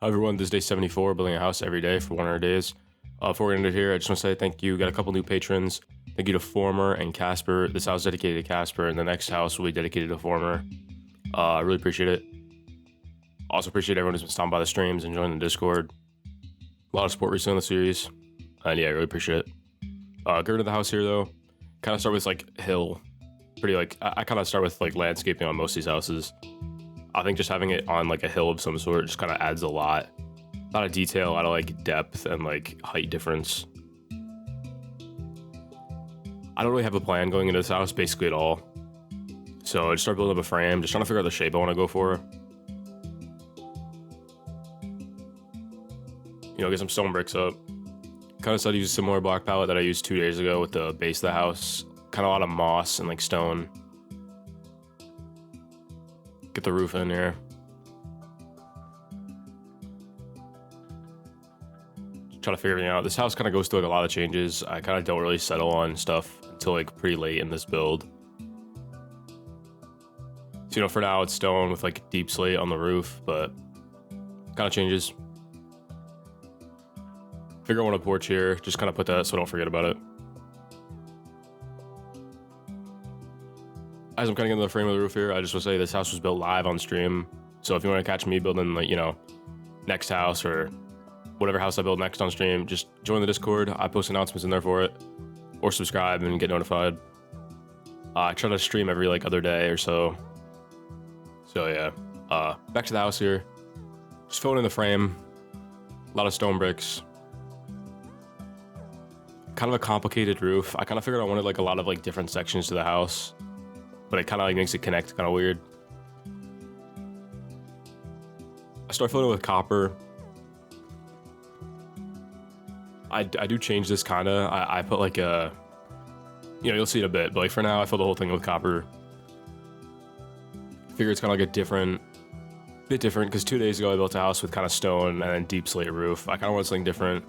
Hi everyone, this is day 74, building a house every day for 100 days. Before we end it here, I just want to say thank you. Got a couple new patrons. Thank you to Former and Casper. This house is dedicated to Casper, and the next house will be dedicated to Former. I really appreciate it. Also appreciate everyone who's been stopping by the streams and joining the Discord. A lot of support recently in the series. And yeah, I really appreciate it. Go to the house here though. Kind of start with like hill. Pretty like, I kind of start with like landscaping on most of these houses. I think just having it on like a hill of some sort just kind of adds a lot of detail, a lot of like depth and like height difference. I don't really have a plan going into this house basically at all. So I just start building up a frame, just trying to figure out the shape I want to go for. You know, get some stone bricks up. Kind of started to use a similar block palette that I used 2 days ago with the base of the house. Kind of a lot of moss and like stone. Get the roof in here. Try to figure everything out. This house kind of goes through like a lot of changes. I kind of don't really settle on stuff until like pretty late in this build. So, you know, for now it's stone with like deep slate on the roof, but kind of changes. Figure out one on a porch here. Just kind of put that so I don't forget about it. As I'm kind of getting the frame of the roof here, I just want to say this house was built live on stream. So if you want to catch me building like, you know, next house or whatever house I build next on stream, just join the Discord. I post announcements in there for it, or subscribe and get notified. I try to stream every like other day or so. So yeah, back to the house here. Just filling in the frame. A lot of stone bricks. Kind of a complicated roof. I kind of figured I wanted like a lot of like different sections to the house, but it kind of like makes it connect kind of weird. I start filling it with copper. I do change this kind of. I put like a, you know, you'll see it a bit, but like for now I fill the whole thing with copper. Figure it's kind of like a bit different because 2 days ago I built a house with kind of stone and then deep slate roof. I kind of want something different.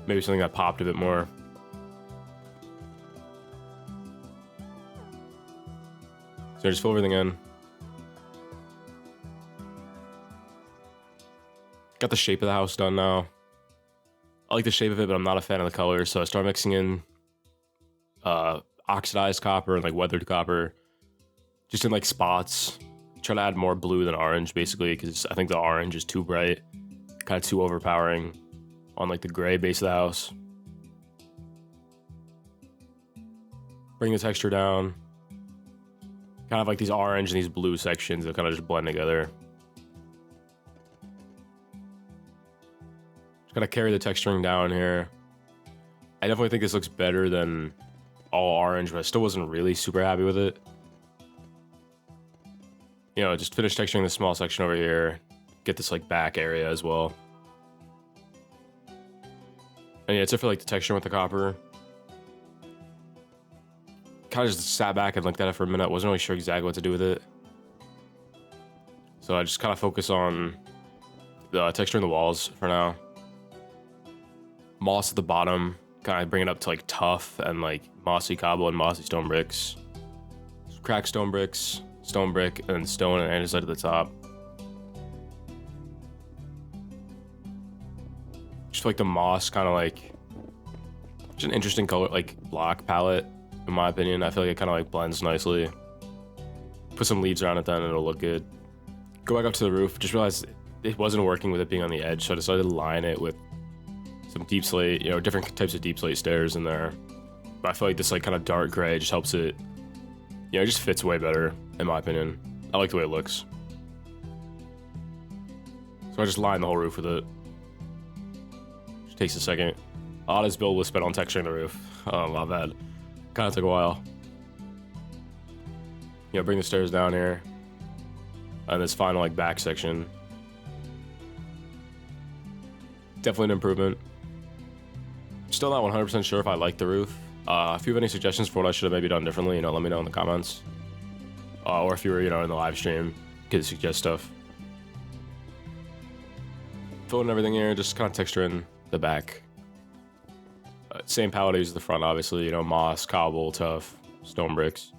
Maybe something that popped a bit more. So I just fill everything in. Got the shape of the house done now. I like the shape of it, but I'm not a fan of the color, so I start mixing in oxidized copper and like weathered copper, just in like spots. Try to add more blue than orange, basically, because I think the orange is too bright, kind of too overpowering on like the gray base of the house. Bring the texture down. Kind of like these orange and these blue sections that kind of just blend together. Just gotta carry the texturing down here. I definitely think this looks better than all orange, but I still wasn't really super happy with it. You know, just finish texturing this small section over here. Get this like back area as well. And yeah, it's it for like the texture with the copper. Kind of just sat back and looked at it for a minute. Wasn't really sure exactly what to do with it. So I just kind of focus on the texture in the walls for now. Moss at the bottom, kind of bring it up to like tough and like mossy cobble and mossy stone bricks. Cracked stone bricks, stone brick, and then stone and andesite at the top. Just like the moss, kind of like just an interesting color, like block palette. In my opinion, I feel like it kind of like blends nicely. Put some leaves around it then and it'll look good. Go back up to the roof. Just realized it wasn't working with it being on the edge, so I decided to line it with some deep slate, you know, different types of deep slate stairs in there. But I feel like this like kind of dark gray just helps it, you know, it just fits way better in my opinion. I like the way it looks. So I just line the whole roof with it. Just takes a second. A lot of this build was spent on texturing the roof. Oh, my bad. Kind of took a while. You know, bring the stairs down here. And this final like back section. Definitely an improvement. Still not 100% sure if I like the roof. If you have any suggestions for what I should have maybe done differently, you know, let me know in the comments. Or if you were, you know, in the live stream, you could suggest stuff. Filling everything here, just kind of texture in the back. Same palette I use at the front, obviously, you know, moss, cobble, tough, stone bricks.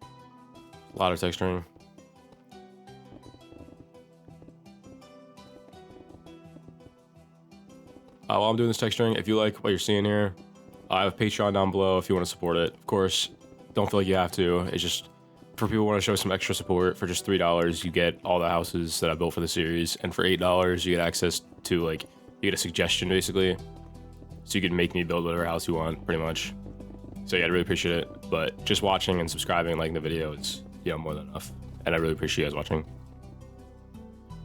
A lot of texturing. While I'm doing this texturing, if you like what you're seeing here, I have a Patreon down below if you want to support it. Of course, don't feel like you have to. It's just for people who want to show some extra support. For just $3, you get all the houses that I built for the series, and for $8, you get access to you get a suggestion basically, so you can make me build whatever house you want, pretty much. So yeah, I really appreciate it. But just watching and subscribing, and liking the video is more than enough, and I really appreciate you guys watching.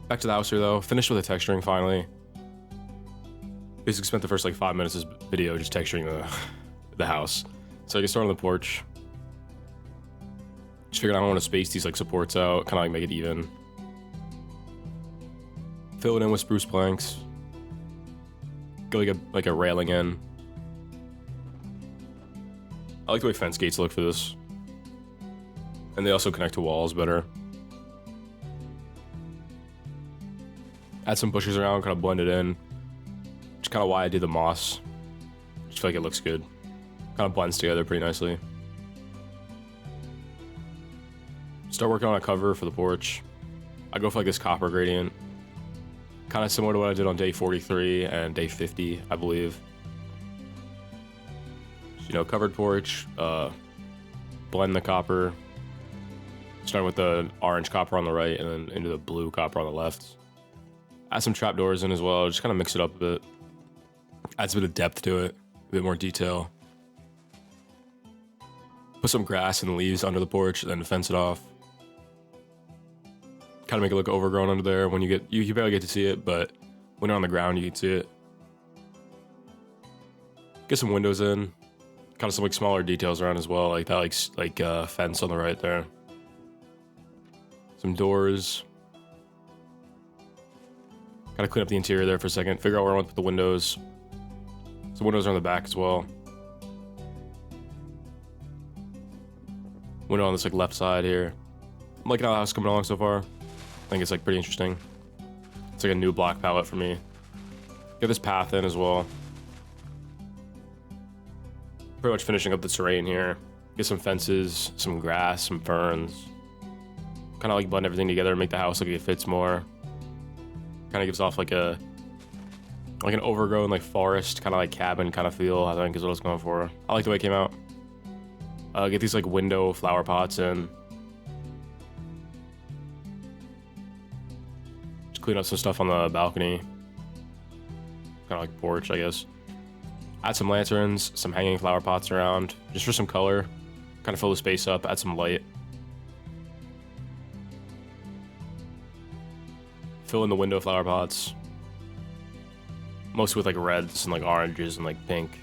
Back to the house here though. Finished with the texturing finally. Basically spent the first 5 minutes of this video just texturing the house. So I can start on the porch. Just figured I don't want to space these supports out, kind of make it even. Fill it in with spruce planks. Go like a railing in. I like the way fence gates look for this. And they also connect to walls better. Add some bushes around, kind of blend it in. Just kind of why I did the moss. Just feel like it looks good. Kind of blends together pretty nicely. Start working on a cover for the porch. I go for this copper gradient. Kind of similar to what I did on day 43 and day 50, I believe. So, covered porch, blend the copper. Starting with the orange copper on the right and then into the blue copper on the left. Add some trapdoors in as well, just kind of mix it up a bit. Adds a bit of depth to it, a bit more detail. Put some grass and leaves under the porch, then fence it off. Kind of make it look overgrown under there. When you barely get to see it, but when you're on the ground, you can see it. Get some windows in. Kind of some smaller details around as well, like that fence on the right there. Some doors. Gotta clean up the interior there for a second. Figure out where I want to put the windows. Some windows are on the back as well. Window on this left side here. I'm liking how the house is coming along so far. I think it's pretty interesting. It's a new block palette for me. Get this path in as well. Pretty much finishing up the terrain here. Get some fences, some grass, some ferns. Kind of blend everything together, make the house look like it fits more. Kind of gives off an overgrown forest, kind of cabin kind of feel, I think is what I was going for. I like the way it came out. Get these window flower pots in. Just clean up some stuff on the balcony. Kind of porch, I guess. Add some lanterns, some hanging flower pots around, just for some color. Kind of fill the space up, add some light. Fill in the window flower pots. Mostly with reds and oranges and pink.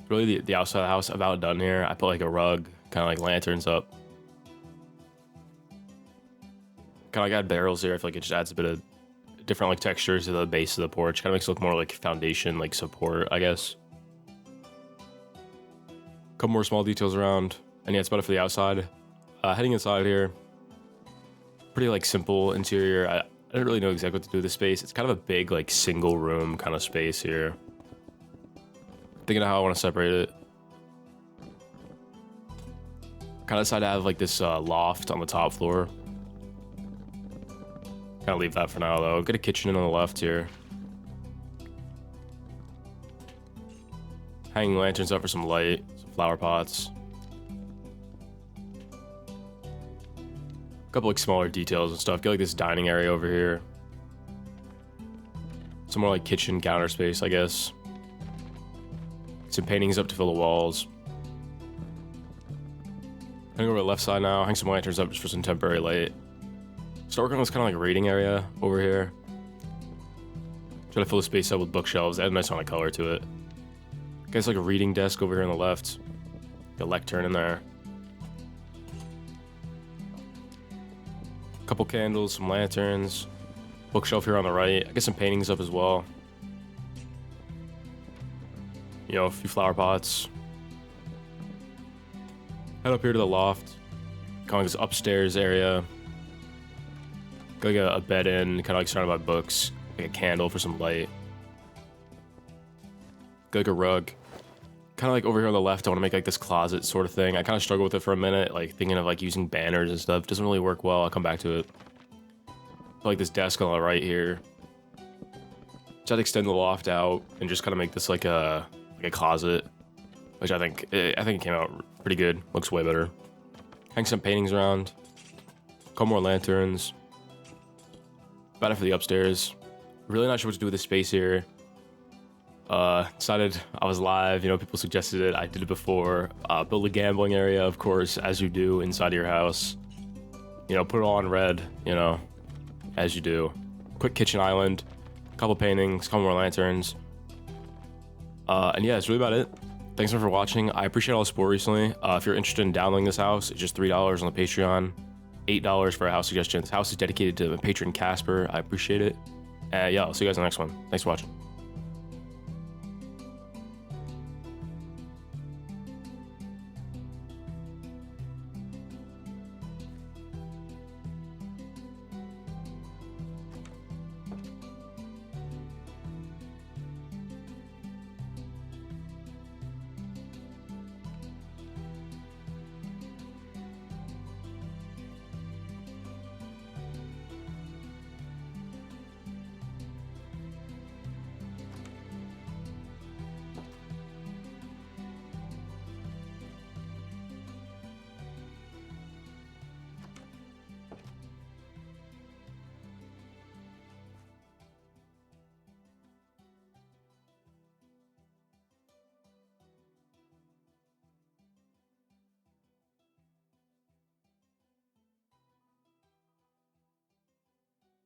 Really the outside of the house about done here. I put a rug, kind of lanterns up. Kind of add barrels here. I feel it just adds a bit of different textures to the base of the porch. Kind of makes it look more foundation, support, I guess. Couple more small details around. And yeah, it's about it for the outside. Heading inside here, pretty simple interior. I don't really know exactly what to do with this space. It's kind of a big single room kind of space here. Thinking of how I want to separate it. Kind of decided to have this loft on the top floor. Kind of leave that for now though. Get a kitchen in on the left here. Hanging lanterns up for some light, some flower pots. Couple smaller details and stuff. Get this dining area over here. Some more kitchen counter space, I guess. Some paintings up to fill the walls. Hang over the left side now. Hang some lanterns up just for some temporary light. Start working on this kind of reading area over here. Try to fill the space up with bookshelves. Add a nice amount of color to it. Got a reading desk over here on the left. Got a lectern in there. Couple candles, some lanterns, bookshelf here on the right. I get some paintings up as well. A few flower pots. Head up here to the loft. Kind of this upstairs area. Got a bed in, kind of surrounded by books. A candle for some light. Got a rug. Kind of over here on the left, I want to make this closet sort of thing. I kind of struggle with it for a minute, thinking of using banners and stuff. Doesn't really work well. I'll come back to it. Put like this desk on the right here. Try to extend the loft out and just kind of make this like a closet, which I think it came out pretty good. Looks way better. Hang some paintings around. Couple more lanterns. About it for the upstairs. Really not sure what to do with this space here. Decided I was live, you know, people suggested it. I did it before. Build a gambling area, of course, as you do inside of your house. You know, put it all in red, you know, as you do. Quick kitchen island. Couple paintings, couple more lanterns. And yeah, that's really about it. Thanks so much for watching. I appreciate all the support recently. If you're interested in downloading this house, it's just $3 on the Patreon. $8 for a house suggestion. This house is dedicated to my patron Kascer. I appreciate it. Yeah, I'll see you guys in the next one. Thanks for watching.